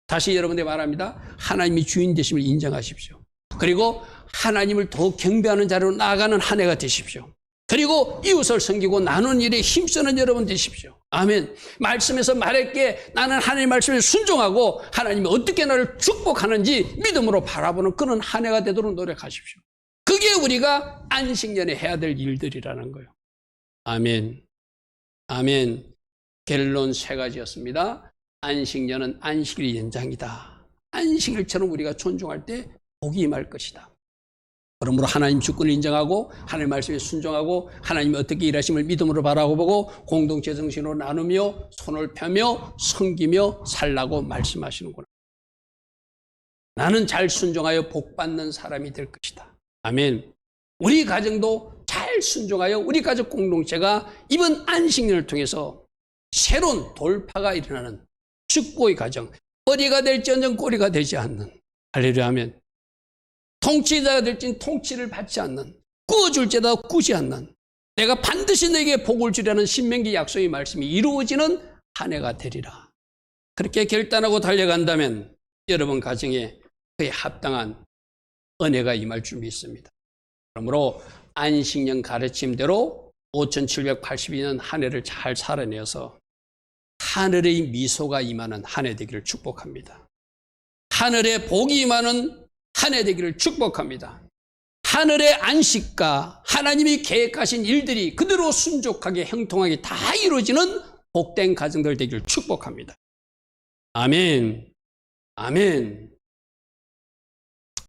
다시 여러분들이 말합니다. 하나님이 주인 되심을 인정하십시오. 그리고 하나님을 더 경배하는 자로 나아가는 한 해가 되십시오. 그리고 이웃을 섬기고 나누는 일에 힘쓰는 여러분 되십시오. 아멘. 말씀에서 말했기에 나는 하나님의 말씀에 순종하고 하나님이 어떻게 나를 축복하는지 믿음으로 바라보는 그런 한 해가 되도록 노력하십시오. 그게 우리가 안식년에 해야 될 일들이라는 거예요. 아멘. 아멘. 결론 3가지였습니다. 안식년은 안식일의 연장이다. 안식일처럼 우리가 존중할 때 복이 임할 것이다. 그러므로 하나님 주권을 인정하고 하나님 말씀에 순종하고 하나님이 어떻게 일하심을 믿음으로 바라보고 공동체 정신으로 나누며 손을 펴며 섬기며 살라고 말씀하시는구나. 나는 잘 순종하여 복받는 사람이 될 것이다. 아멘. 우리 가정도 잘 순종하여 우리 가족 공동체가 이번 안식년을 통해서 새로운 돌파가 일어나는 축복의 가정, 머리가 될지언정 꼬리가 되지 않는 할렐루야 아멘. 통치자가 될지는 통치를 받지 않는, 구워줄 자다 꾸지 않는, 내가 반드시 너에게 복을 주려는 신명기 약속의 말씀이 이루어지는 한 해가 되리라. 그렇게 결단하고 달려간다면 여러분 가정에 그에 합당한 은혜가 임할 줄 믿습니다. 그러므로 안식년 가르침대로 5782년 한 해를 잘 살아내어서 하늘의 미소가 임하는 한 해 되기를 축복합니다. 하늘의 복이 임하는 한 해 되기를 축복합니다. 하늘의 안식과 하나님이 계획하신 일들이 그대로 순종하게 형통하게 다 이루어지는 복된 가정들 되기를 축복합니다. 아멘. 아멘.